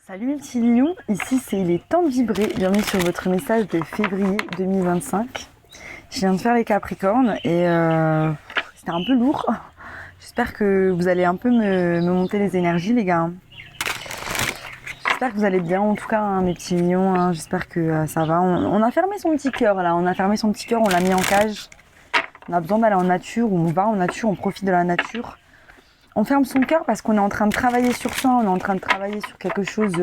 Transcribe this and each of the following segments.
Salut mes petits lions, ici c'est les temps de vibrer, bienvenue sur votre message de février 2025. Je viens de faire les Capricornes et c'était un peu lourd. J'espère que vous allez un peu me monter les énergies les gars. J'espère que vous allez bien en tout cas hein, mes petits lions, hein. J'espère que ça va. On a fermé son petit cœur là, on a fermé son petit cœur, on l'a mis en cage. On a besoin d'aller en nature, on va en nature, on profite de la nature. On ferme son cœur parce qu'on est en train de travailler sur soi, on est en train de travailler sur quelque chose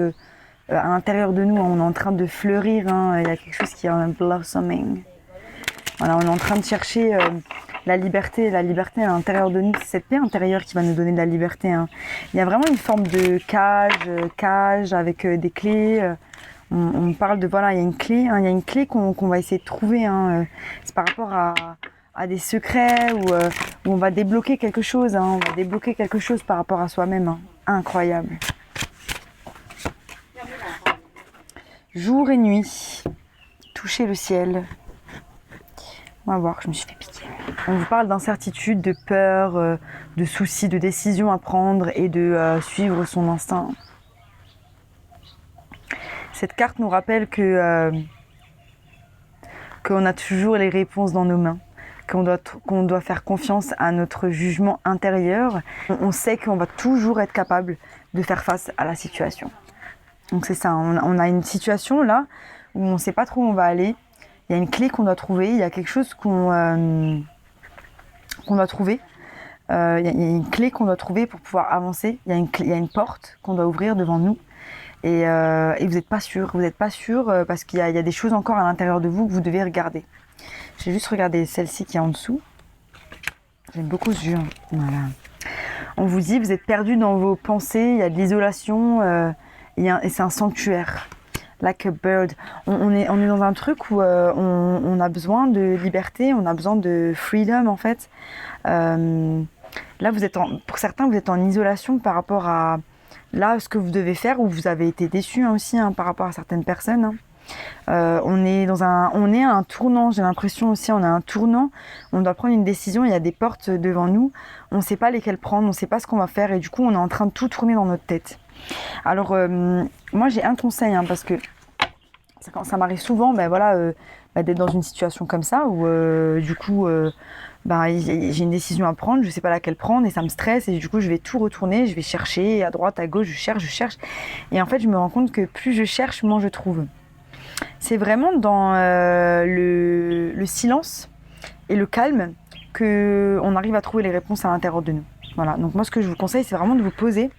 à l'intérieur de nous, hein. On est en train de fleurir, hein. Il y a quelque chose qui est en blossoming. Voilà, on est en train de chercher la liberté à l'intérieur de nous, c'est cette paix intérieure qui va nous donner de la liberté, hein. Il y a vraiment une forme de cage avec des clés. On parle de, voilà, il y a une clé, hein. Il y a une clé qu'on va essayer de trouver, hein. C'est par rapport à des secrets où on va débloquer quelque chose, hein. On va débloquer quelque chose par rapport à soi-même, hein. Incroyable. Jour et nuit, toucher le ciel. On va voir, je me suis fait piquer. On vous parle d'incertitude, de peur, de soucis, de décisions à prendre et de suivre son instinct. Cette carte nous rappelle qu'on a toujours les réponses dans nos mains. Qu'on doit faire confiance à notre jugement intérieur. On sait qu'on va toujours être capable de faire face à la situation. Donc c'est ça, on a une situation là où on ne sait pas trop où on va aller. Il y a une clé qu'on doit trouver, il y a quelque chose qu'on doit trouver. Il y a une clé qu'on doit trouver pour pouvoir avancer. Il y a une porte qu'on doit ouvrir devant nous. Et vous n'êtes pas sûr, parce qu'il y a des choses encore à l'intérieur de vous que vous devez regarder. J'ai juste regardé celle-ci qui est en dessous. J'aime beaucoup ce jeu. Voilà. On vous dit, vous êtes perdu dans vos pensées, il y a de l'isolation et c'est un sanctuaire. Like a bird. On est dans un truc où on a besoin de liberté, on a besoin de freedom en fait. Là, pour certains, vous êtes en isolation par rapport à là ce que vous devez faire, ou vous avez été déçus hein, aussi hein, par rapport à certaines personnes. Hein. On est à un tournant, j'ai l'impression aussi, on est à un tournant, on doit prendre une décision, il y a des portes devant nous, on ne sait pas lesquelles prendre, on ne sait pas ce qu'on va faire et du coup on est en train de tout tourner dans notre tête. Alors moi j'ai un conseil hein, parce que ça m'arrive souvent d'être dans une situation comme ça où j'ai une décision à prendre, je ne sais pas laquelle prendre et ça me stresse et du coup je vais tout retourner, je vais chercher à droite, à gauche, je cherche et en fait je me rends compte que plus je cherche, moins je trouve. C'est vraiment dans le silence et le calme qu'on arrive à trouver les réponses à l'intérieur de nous. Voilà. Donc moi, ce que je vous conseille, c'est vraiment de vous poser,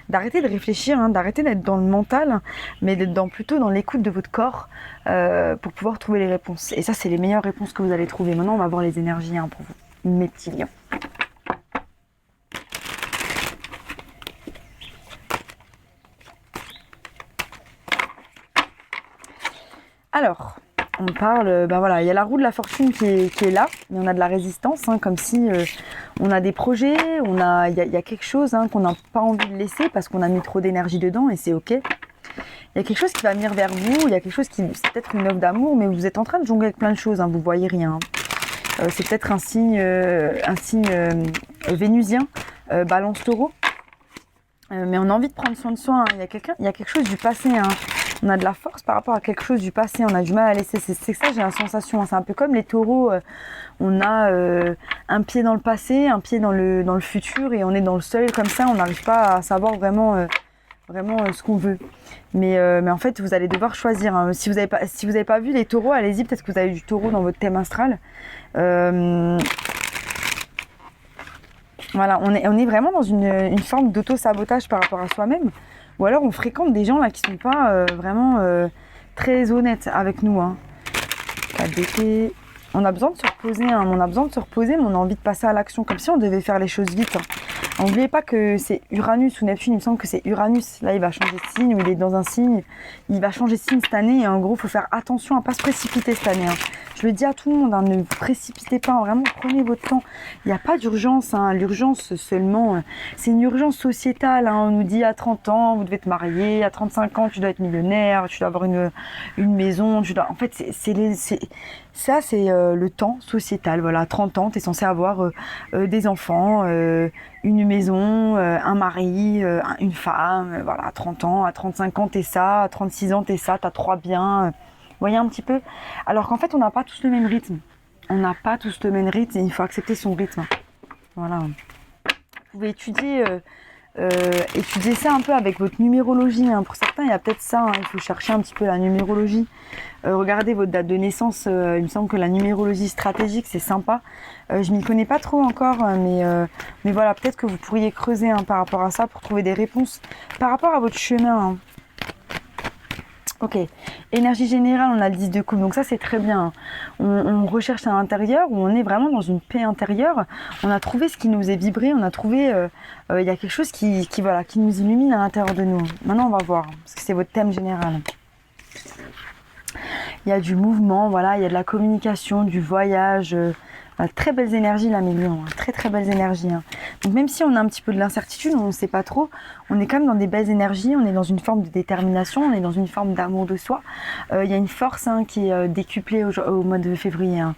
d'arrêter de réfléchir, hein, d'arrêter d'être dans le mental, mais d'être plutôt dans l'écoute de votre corps pour pouvoir trouver les réponses. Et ça, c'est les meilleures réponses que vous allez trouver. Maintenant, on va voir les énergies hein, pour vous, mes petits lions. Il y a la roue de la fortune qui est là, mais on a de la résistance, hein, comme si on a des projets, il y a quelque chose hein, qu'on n'a pas envie de laisser parce qu'on a mis trop d'énergie dedans et c'est ok. Il y a quelque chose qui va venir vers vous, il y a quelque chose c'est peut-être une offre d'amour, mais vous êtes en train de jongler avec plein de choses, hein, vous voyez rien. C'est peut-être un signe vénusien, balance taureau, mais on a envie de prendre soin de soi, hein. Il y a quelque chose du passé, hein. On a de la force par rapport à quelque chose du passé, on a du mal à laisser, c'est ça j'ai la sensation, hein. C'est un peu comme les taureaux, on a un pied dans le passé, un pied dans le futur et on est dans le seuil comme ça, on n'arrive pas à savoir vraiment ce qu'on veut. Mais en fait vous allez devoir choisir, hein. Si vous avez pas vu les taureaux, allez-y, peut-être que vous avez du taureau dans votre thème astral. Voilà, on est vraiment dans une forme d'auto-sabotage par rapport à soi-même. Ou alors on fréquente des gens là qui sont pas vraiment très honnêtes avec nous. Hein. On a besoin de se reposer, hein. On a besoin de se reposer, mais on a envie de passer à l'action, comme si on devait faire les choses vite. Hein. N'oubliez pas que c'est Uranus ou Neptune, il me semble que c'est Uranus. Là, il va changer de signe, ou il est dans un signe. Il va changer de signe cette année. Et en gros, il faut faire attention à ne pas se précipiter cette année. Hein. Je le dis à tout le monde, hein, ne vous précipitez pas, vraiment prenez votre temps. Il n'y a pas d'urgence, hein. L'urgence seulement, c'est une urgence sociétale. Hein. On nous dit à 30 ans, vous devez te marier, à 35 ans, tu dois être millionnaire, tu dois avoir une maison. En fait, ça, c'est le temps sociétal. Voilà, à 30 ans, tu es censé avoir des enfants, une maison, un mari, une femme. Voilà, à 30 ans, à 35 ans, t'es ça, à 36 ans, t'es ça, t'as 3 biens. Vous voyez un petit peu? Alors qu'en fait, on n'a pas tous le même rythme. On n'a pas tous le même rythme et il faut accepter son rythme. Voilà. Vous pouvez étudier ça un peu avec votre numérologie. Hein. Pour certains, il y a peut-être ça. Hein. Il faut chercher un petit peu la numérologie. Regardez votre date de naissance. Il me semble que la numérologie stratégique, c'est sympa. Je m'y connais pas trop encore, mais voilà, peut-être que vous pourriez creuser hein, par rapport à ça pour trouver des réponses par rapport à votre chemin. Hein. Ok, énergie générale, on a le 10 de coupe, donc ça c'est très bien. On recherche à l'intérieur, où on est vraiment dans une paix intérieure. On a trouvé ce qui nous est vibré, on a trouvé, il y a quelque chose qui nous illumine à l'intérieur de nous. Maintenant on va voir, parce que c'est votre thème général. Il y a du mouvement, voilà, il y a de la communication, du voyage, très belles énergies là, mes lions, très très belles énergies. Hein. Donc même si on a un petit peu de l'incertitude, on ne sait pas trop, on est quand même dans des belles énergies, on est dans une forme de détermination, on est dans une forme d'amour de soi. Il y a une force hein, qui est décuplée au mois de février. Hein.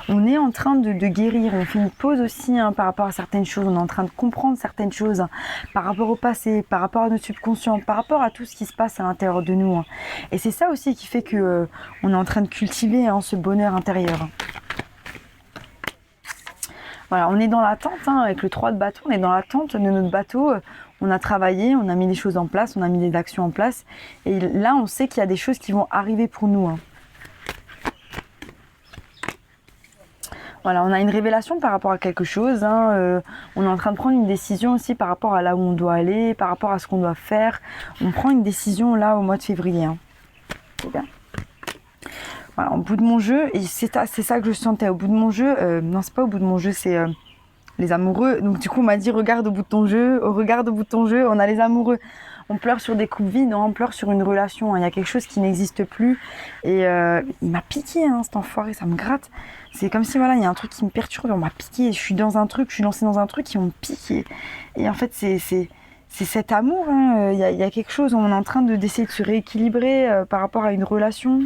On est en train de guérir, on fait une pause aussi hein, par rapport à certaines choses, on est en train de comprendre certaines choses hein, par rapport au passé, par rapport à notre subconscient, par rapport à tout ce qui se passe à l'intérieur de nous. Hein. Et c'est ça aussi qui fait que on est en train de cultiver hein, ce bonheur intérieur. Voilà, on est dans l'attente, hein, avec le 3 de bâton, on est dans l'attente de notre bateau. On a travaillé, on a mis des choses en place, on a mis des actions en place. Et là, on sait qu'il y a des choses qui vont arriver pour nous. Hein. Voilà, on a une révélation par rapport à quelque chose. Hein, on est en train de prendre une décision aussi par rapport à là où on doit aller, par rapport à ce qu'on doit faire. On prend une décision là au mois de février. Hein. C'est bien. Voilà, au bout de mon jeu, et c'est ça que je sentais, au bout de mon jeu, non c'est pas au bout de mon jeu, c'est les amoureux. Donc du coup on m'a dit regarde au bout de ton jeu, regarde au bout de ton jeu, on a les amoureux. On pleure sur des coupes vides, non, on pleure sur une relation, hein. Il y a quelque chose qui n'existe plus. Et il m'a piqué hein, cet enfoiré, ça me gratte. C'est comme si voilà, il y a un truc qui me perturbe, on m'a piqué, je suis dans un truc, je suis lancée dans un truc et on me pique. Et en fait c'est cet amour, hein. Il y a quelque chose, on est en train d'essayer de se rééquilibrer par rapport à une relation.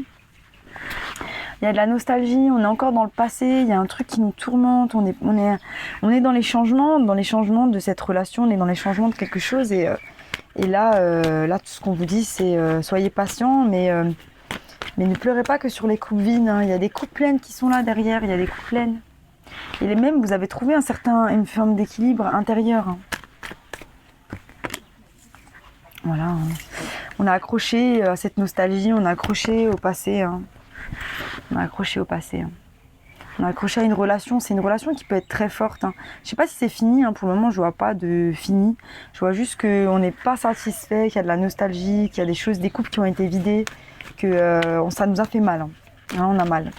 Il y a de la nostalgie, on est encore dans le passé, il y a un truc qui nous tourmente, on est dans les changements de cette relation, on est dans les changements de quelque chose et là tout ce qu'on vous dit c'est soyez patient mais ne pleurez pas que sur les coupes vides, hein. Il y a des coupes pleines qui sont là derrière, il y a des coupes pleines. Et même vous avez trouvé une forme d'équilibre intérieur. Hein. Voilà, hein. On a accroché à cette nostalgie, on a accroché au passé. Hein. On a accroché au passé. Hein. On a accroché à une relation. C'est une relation qui peut être très forte. Hein. Je sais pas si c'est fini. Hein. Pour le moment, je vois pas de fini. Je vois juste qu'on n'est pas satisfait, qu'il y a de la nostalgie, qu'il y a des choses, des couples qui ont été vidées, que ça nous a fait mal. Hein. Hein, on a mal.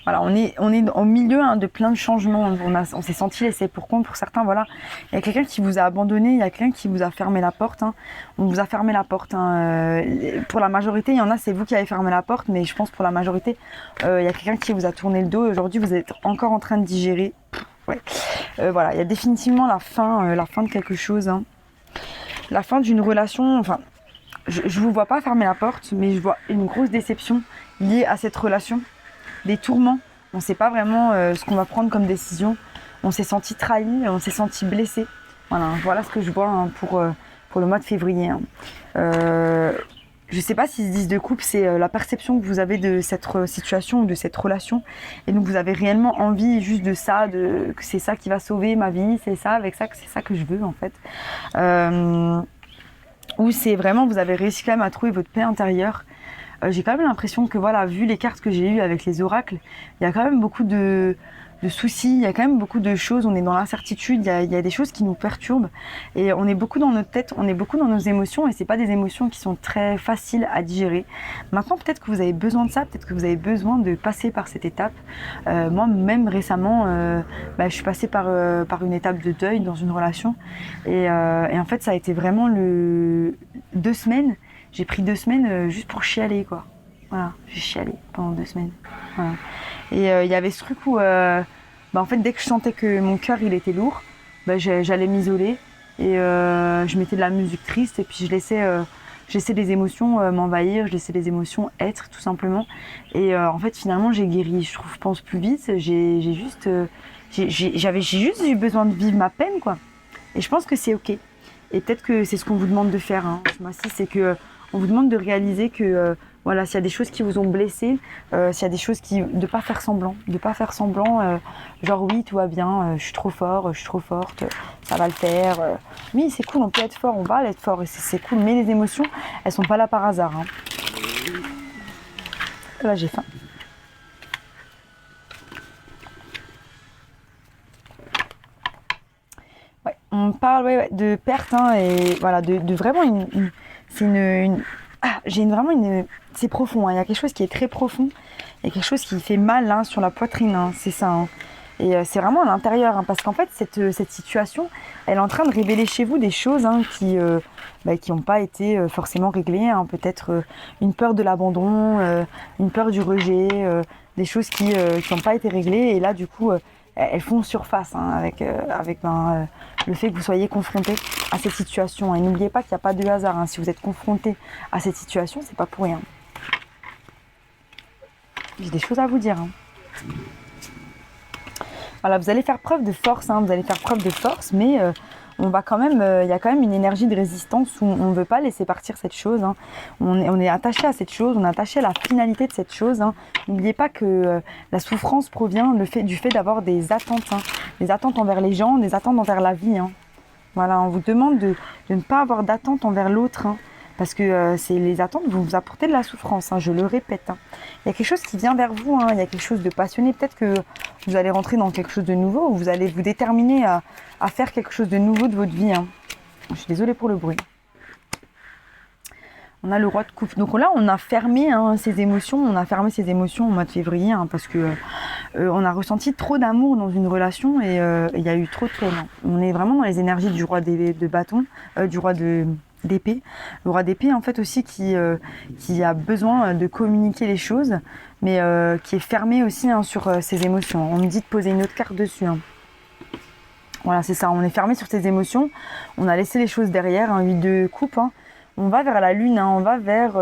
Voilà, on est au milieu hein, de plein de changements. On s'est senti laissé pour compte. Pour certains, voilà, il y a quelqu'un qui vous a abandonné, il y a quelqu'un qui vous a fermé la porte. Hein. On vous a fermé la porte. Hein. Pour la majorité, il y en a, c'est vous qui avez fermé la porte, mais je pense pour la majorité, il y a quelqu'un qui vous a tourné le dos. Et aujourd'hui, vous êtes encore en train de digérer. Ouais. Voilà, il y a définitivement la fin de quelque chose. Hein. La fin d'une relation. Enfin, je vous vois pas fermer la porte, mais je vois une grosse déception liée à cette relation. Des tourments, on ne sait pas vraiment ce qu'on va prendre comme décision. On s'est senti trahi, on s'est senti blessé. Voilà ce que je vois hein, pour le mois de février. Hein. Je ne sais pas si ce 10 de coupe, c'est la perception que vous avez de cette situation ou de cette relation. Et donc vous avez réellement envie juste de ça, que c'est ça qui va sauver ma vie, c'est ça, avec ça, que c'est ça que je veux en fait. Ou c'est vraiment, vous avez réussi quand même à trouver votre paix intérieure. J'ai quand même l'impression que voilà, vu les cartes que j'ai eues avec les oracles, il y a quand même beaucoup de soucis, il y a quand même beaucoup de choses, on est dans l'incertitude, il y a des choses qui nous perturbent et on est beaucoup dans notre tête, on est beaucoup dans nos émotions et c'est pas des émotions qui sont très faciles à digérer. Maintenant peut-être que vous avez besoin de ça, peut-être que vous avez besoin de passer par cette étape. Moi même récemment, je suis passée par une étape de deuil dans une relation et en fait ça a été vraiment 2 semaines. J'ai pris 2 semaines juste pour chialer quoi. Voilà, j'ai chialé pendant 2 semaines. Voilà. Et il y avait ce truc où, en fait, dès que je sentais que mon cœur il était lourd, j'allais m'isoler et je mettais de la musique triste et puis je laissais les émotions m'envahir, je laissais les émotions être tout simplement. Et en fait, finalement, j'ai guéri. Je trouve, je pense plus vite. J'ai juste eu besoin de vivre ma peine, quoi. Et je pense que c'est ok. Et peut-être que c'est ce qu'on vous demande de faire, hein, ce mois-ci, c'est que on vous demande de réaliser que voilà, s'il y a des choses qui vous ont blessé, s'il y a des choses de pas faire semblant, genre oui, tout va bien, je suis trop fort, je suis trop forte, ça va le faire. Oui, c'est cool, on peut être fort, on va être fort et c'est cool, mais les émotions, elles sont pas là par hasard. Hein. Là, j'ai faim. Ouais, on parle de perte hein, et voilà, de vraiment c'est profond, hein. Il y a quelque chose qui est très profond, il y a quelque chose qui fait mal hein, sur la poitrine, hein, c'est ça. Hein. Et c'est vraiment à l'intérieur, hein, parce qu'en fait, cette situation, elle est en train de révéler chez vous des choses hein, qui n'ont pas été forcément réglées. Hein. Peut-être une peur de l'abandon, une peur du rejet, des choses qui n'ont pas été réglées. Et là, du coup, elles font surface hein, avec le fait que vous soyez confronté à cette situation. Et n'oubliez pas qu'il n'y a pas de hasard. Hein. Si vous êtes confronté à cette situation, c'est pas pour rien. J'ai des choses à vous dire. Hein. Voilà, vous allez faire preuve de force, hein, mais on va quand même, il y a quand même une énergie de résistance où on ne veut pas laisser partir cette chose. Hein. On est attaché à cette chose, on est attaché à la finalité de cette chose. Hein. N'oubliez pas que la souffrance provient du fait d'avoir des attentes, hein, des attentes envers les gens, des attentes envers la vie. Hein. Voilà, on vous demande de ne pas avoir d'attente envers l'autre. Hein. Parce que les attentes vont vous apporter de la souffrance, hein, je le répète. Hein. Il y a quelque chose qui vient vers vous, hein, il y a quelque chose de passionné. Peut-être que vous allez rentrer dans quelque chose de nouveau ou vous allez vous déterminer à faire quelque chose de nouveau de votre vie. Hein. Je suis désolée pour le bruit. On a le roi de coupe. Donc là, on a fermé hein, ses émotions. On a fermé ses émotions au mois de février hein, parce que on a ressenti trop d'amour dans une relation et il y a eu trop de peine. On est vraiment dans les énergies du roi de bâton, du roi d'épée. Le roi d'épée en fait aussi qui a besoin de communiquer les choses, mais qui est fermé aussi hein, sur ses émotions. On me dit de poser une autre carte dessus. Hein. Voilà, c'est ça. On est fermé sur ses émotions. On a laissé les choses derrière. Hein, 8 de coupe. Hein. On va vers la lune. Hein, on va vers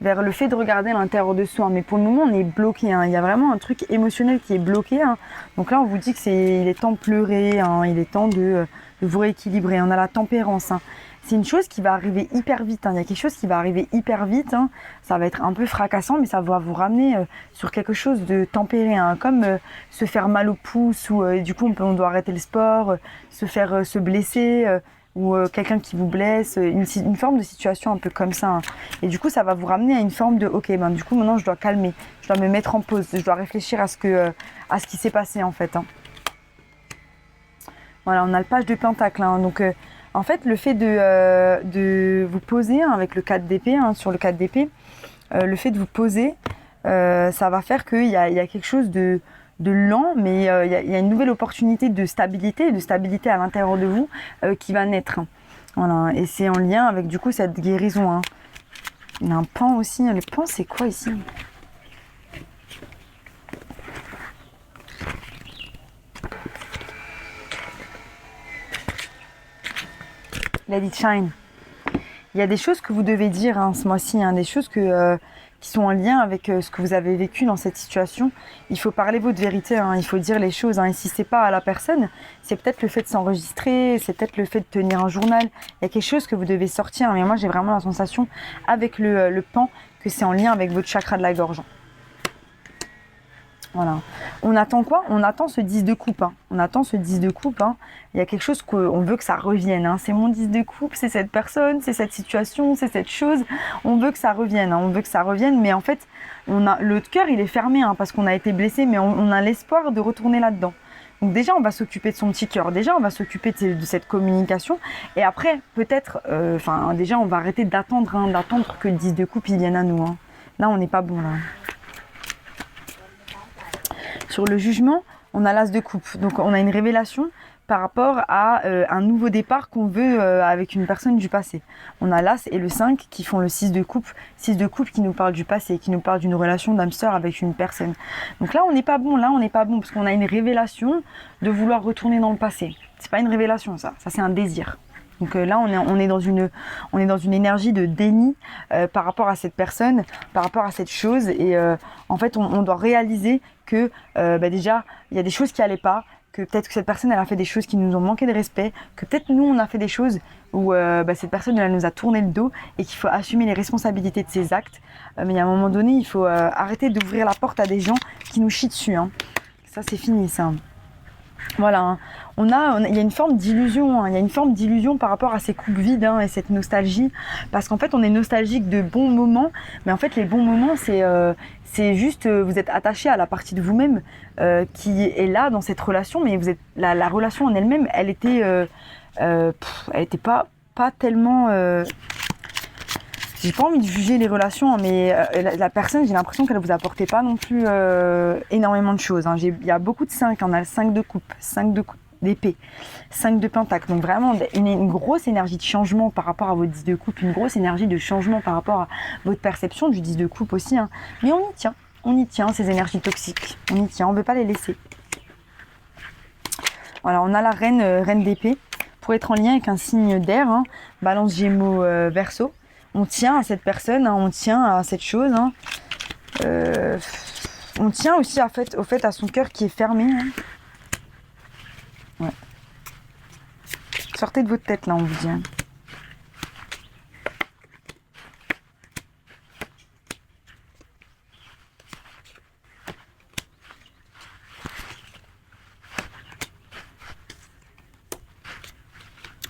le fait de regarder l'intérieur de soi. Mais pour le moment, on est bloqué. Hein. Il y a vraiment un truc émotionnel qui est bloqué. Hein. Donc là, on vous dit que il est temps de pleurer. Hein. Il est temps de vous rééquilibrer. On a la tempérance. Hein. C'est une chose qui va arriver hyper vite. Hein. Il y a quelque chose qui va arriver hyper vite. Hein. Ça va être un peu fracassant, mais ça va vous ramener sur quelque chose de tempéré. Hein. Comme se faire mal au pouce, ou du coup on doit arrêter le sport, se blesser, ou quelqu'un qui vous blesse. Une forme de situation un peu comme ça. Hein. Et du coup, ça va vous ramener à une forme de ok, du coup maintenant je dois calmer, je dois me mettre en pause, je dois réfléchir à ce qui s'est passé en fait. Hein. Voilà, on a le page de pentacle. Hein. Donc en fait, le fait de vous poser hein, avec le 4 d'épée, hein, sur le 4 d'épée, le fait de vous poser, ça va faire qu'il y a quelque chose de lent, mais il y a une nouvelle opportunité de stabilité à l'intérieur de vous qui va naître. Hein. Voilà, et c'est en lien avec du coup cette guérison. Hein. Il y a un pan aussi. Le pan, c'est quoi ici ? Let it shine. Il y a des choses que vous devez dire hein, ce mois-ci, hein, des choses qui sont en lien avec ce que vous avez vécu dans cette situation. Il faut parler votre vérité, hein, il faut dire les choses. Hein, et si c'est pas à la personne, c'est peut-être le fait de s'enregistrer, c'est peut-être le fait de tenir un journal. Il y a quelque chose que vous devez sortir. Mais moi, j'ai vraiment la sensation avec le pan que c'est en lien avec votre chakra de la gorge. Voilà. On attend quoi ? On attend ce 10 de coupe. Hein. On attend ce 10 de coupe. Hein. Il y a quelque chose qu'on veut que ça revienne. Hein. C'est mon 10 de coupe, c'est cette personne, c'est cette situation, c'est cette chose. On veut que ça revienne. Hein. On veut que ça revienne. Mais en fait, le cœur, il est fermé hein, parce qu'on a été blessé. Mais on a l'espoir de retourner là-dedans. Donc déjà, on va s'occuper de son petit cœur. Déjà, on va s'occuper de cette communication. Et après, peut-être, déjà, on va arrêter d'attendre que le 10 de coupe, il vienne à nous. Hein. Là, on n'est pas bon. Là. Sur le jugement, on a l'as de coupe. Donc, on a une révélation par rapport à un nouveau départ qu'on veut avec une personne du passé. On a l'As et le 5 qui font le 6 de coupe. 6 de coupe qui nous parle du passé, qui nous parle d'une relation d'âme sœur avec une personne. Donc là, on n'est pas bon, parce qu'on a une révélation de vouloir retourner dans le passé. C'est pas une révélation, ça c'est un désir. Donc là, on est dans une énergie de déni par rapport à cette personne, par rapport à cette chose. Et en fait, on doit réaliser que déjà, il y a des choses qui allaient pas, que peut-être que cette personne, elle a fait des choses qui nous ont manqué de respect, que peut-être nous, on a fait des choses où cette personne, elle nous a tourné le dos et qu'il faut assumer les responsabilités de ses actes. Mais à un moment donné, il faut arrêter d'ouvrir la porte à des gens qui nous chient dessus. Hein. Ça, c'est fini, ça. Voilà, hein. Il y a une forme d'illusion, hein. Il y a une forme d'illusion par rapport à ces coupes vides et cette nostalgie, parce qu'en fait on est nostalgique de bons moments, mais en fait les bons moments c'est juste vous êtes attaché à la partie de vous-même qui est là dans cette relation, mais vous êtes la relation en elle-même, elle était pas tellement j'ai pas envie de juger les relations, hein, mais la personne, j'ai l'impression qu'elle vous apportait pas non plus énormément de choses. Hein. Il y a beaucoup de 5, on a le 5 de coupe, 5 d'épée, 5 de pentacle. Donc vraiment une grosse énergie de changement par rapport à votre 10 de coupe, une grosse énergie de changement par rapport à votre perception du 10 de coupe aussi. Hein. Mais on y tient, ces énergies toxiques. On y tient, on ne veut pas les laisser. Voilà, on a la reine d'épée. Pour être en lien avec un signe d'air, hein, Balance, Gémeaux, Verseau. On tient à cette personne, hein, on tient à cette chose. Hein. On tient aussi au fait à son cœur qui est fermé. Hein. Ouais. Sortez de votre tête là, on vous dit. Hein.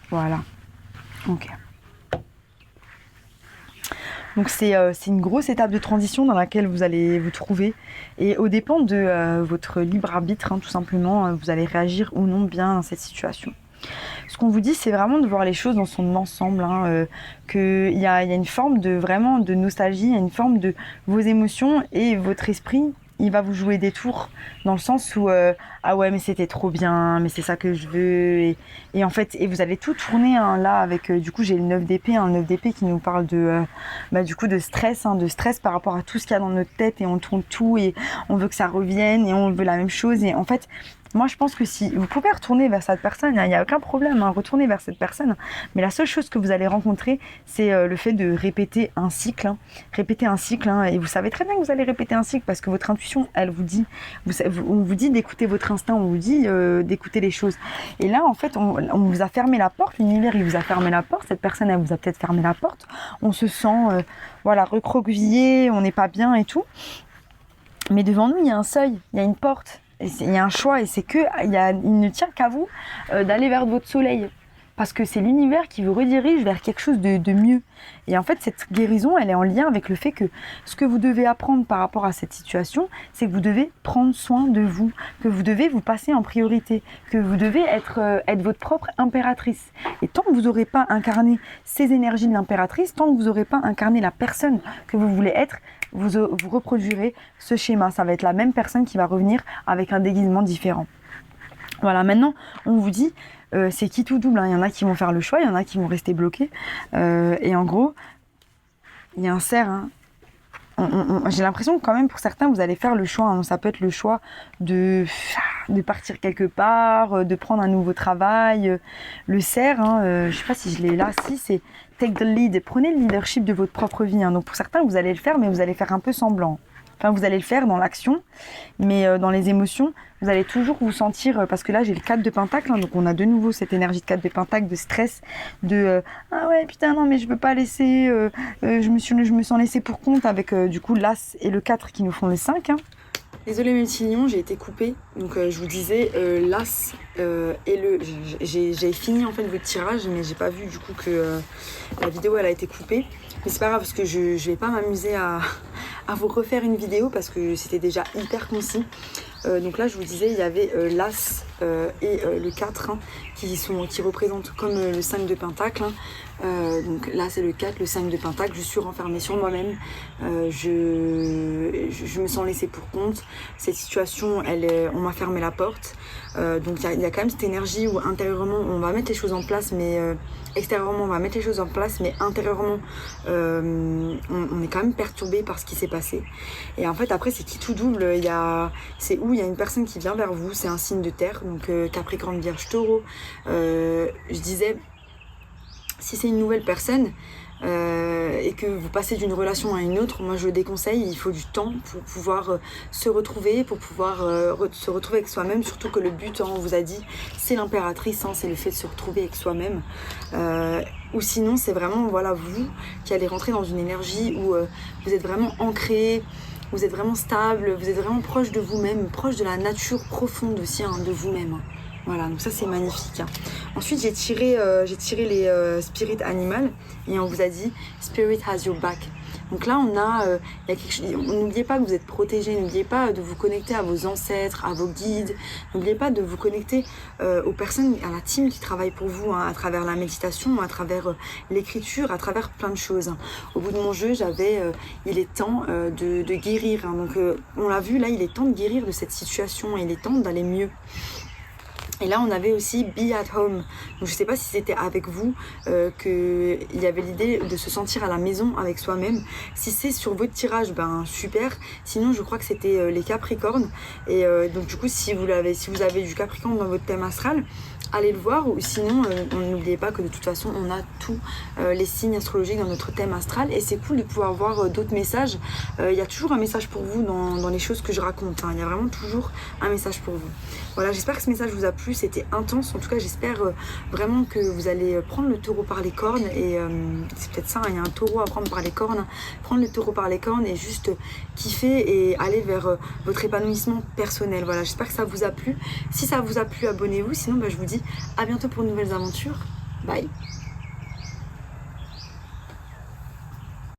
Voilà. Ok. Donc c'est une grosse étape de transition dans laquelle vous allez vous trouver et au dépend de votre libre arbitre, hein, tout simplement, vous allez réagir ou non bien à cette situation. Ce qu'on vous dit, c'est vraiment de voir les choses dans son ensemble, hein, qu'il y a une forme de nostalgie, il y a une forme de vos émotions et votre esprit. Il va vous jouer des tours dans le sens où ah ouais mais c'était trop bien, mais c'est ça que je veux et en fait vous allez tout tourner hein, là avec du coup j'ai le 9 d'épée, un 9 d'épée qui nous parle de du coup de stress, hein, de stress par rapport à tout ce qu'il y a dans notre tête et on tourne tout et on veut que ça revienne et on veut la même chose et en fait moi, je pense que si vous pouvez retourner vers cette personne, il n'y a aucun problème, hein, retourner vers cette personne. Mais la seule chose que vous allez rencontrer, c'est le fait de répéter un cycle. Hein, et vous savez très bien que vous allez répéter un cycle parce que votre intuition, elle vous dit, on vous dit d'écouter votre instinct, on vous dit d'écouter les choses. Et là, en fait, on vous a fermé la porte, l'univers, il vous a fermé la porte, cette personne, elle vous a peut-être fermé la porte. On se sent, recroquevillé, on n'est pas bien et tout. Mais devant nous, il y a un seuil, il y a une porte. Il y a un choix et c'est que il ne tient qu'à vous d'aller vers votre soleil parce que c'est l'univers qui vous redirige vers quelque chose de mieux. Et en fait, cette guérison, elle est en lien avec le fait que ce que vous devez apprendre par rapport à cette situation, c'est que vous devez prendre soin de vous, que vous devez vous passer en priorité, que vous devez être votre propre impératrice. Et tant que vous n'aurez pas incarné ces énergies de l'impératrice, tant que vous n'aurez pas incarné la personne que vous voulez être, vous reproduirez ce schéma. Ça va être la même personne qui va revenir avec un déguisement différent. Voilà, maintenant, on vous dit, c'est qui tout double. Hein. Il y en a qui vont faire le choix, il y en a qui vont rester bloqués. Et en gros, il y a un cerf. Hein. J'ai l'impression que quand même, pour certains, vous allez faire le choix. Hein. Ça peut être le choix de partir quelque part, de prendre un nouveau travail. Le cerf, hein, je ne sais pas si je l'ai là, si c'est take the lead. Prenez le leadership de votre propre vie. Hein. Donc pour certains, vous allez le faire, mais vous allez faire un peu semblant. Enfin, vous allez le faire dans l'action, mais dans les émotions, vous allez toujours vous sentir, parce que là j'ai le 4 de pentacle, hein, donc on a de nouveau cette énergie de 4 de pentacle, de stress, ah ouais putain non mais je veux pas laisser, je me sens laissé pour compte avec du coup l'As et le 4 qui nous font le 5. Hein. Désolée mes petits lions, j'ai été coupée, donc je vous disais l'As et le... J'ai fini en fait votre tirage, mais j'ai pas vu du coup que la vidéo elle a été coupée. Mais c'est pas grave parce que je vais pas m'amuser à vous refaire une vidéo parce que c'était déjà hyper concis. Donc là je vous disais il y avait l'As et le 4 hein, qui représentent comme le 5 de Pentacle. Hein. Donc là c'est le 4, le 5 de Pentacle, je suis renfermée sur moi-même, je me sens laissée pour compte, cette situation on m'a fermé la porte, donc il y a quand même cette énergie où intérieurement on va mettre les choses en place, mais extérieurement on va mettre les choses en place, mais intérieurement on est quand même perturbé par ce qui s'est passé. Et en fait après c'est qui tout double, il y a une personne qui vient vers vous, c'est un signe de terre, donc Capricorne, Vierge, Taureau, je disais, si c'est une nouvelle personne et que vous passez d'une relation à une autre, moi je déconseille, il faut du temps pour pouvoir se retrouver, pour pouvoir se retrouver avec soi-même, surtout que le but, on vous a dit, c'est l'impératrice, hein, c'est le fait de se retrouver avec soi-même. Ou sinon c'est vraiment voilà, vous qui allez rentrer dans une énergie où vous êtes vraiment ancré, vous êtes vraiment stable, vous êtes vraiment proche de vous-même, proche de la nature profonde aussi hein, de vous-même. Hein. Voilà, donc ça c'est magnifique. Hein. Ensuite j'ai tiré les spirit animal et on vous a dit spirit has your back. Donc là on a, n'oubliez pas que vous êtes protégé, n'oubliez pas de vous connecter à vos ancêtres, à vos guides, n'oubliez pas de vous connecter aux personnes, à la team qui travaille pour vous, hein, à travers la méditation, à travers l'écriture, à travers plein de choses. Hein. Au bout de mon jeu j'avais, il est temps de guérir. Hein. Donc on l'a vu là, il est temps de guérir de cette situation, il est temps d'aller mieux. Et là on avait aussi Be at Home, donc je sais pas si c'était avec vous qu'il y avait l'idée de se sentir à la maison avec soi-même. Si c'est sur votre tirage, ben super, sinon je crois que c'était les Capricornes. Et donc du coup si vous avez du Capricorne dans votre thème astral, allez le voir, ou sinon n'oubliez pas que de toute façon on a tous les signes astrologiques dans notre thème astral, et c'est cool de pouvoir voir d'autres messages. Il y a toujours un message pour vous dans les choses que je raconte, hein. Il y a vraiment toujours un message pour vous. Voilà, j'espère que ce message vous a plu, c'était intense, en tout cas j'espère vraiment que vous allez prendre le taureau par les cornes, et c'est peut-être ça, hein, il y a un taureau à prendre par les cornes, prendre le taureau par les cornes et juste kiffer et aller vers votre épanouissement personnel. Voilà, j'espère que ça vous a plu. Si ça vous a plu, abonnez-vous, sinon bah, je vous dis à bientôt pour de nouvelles aventures. Bye.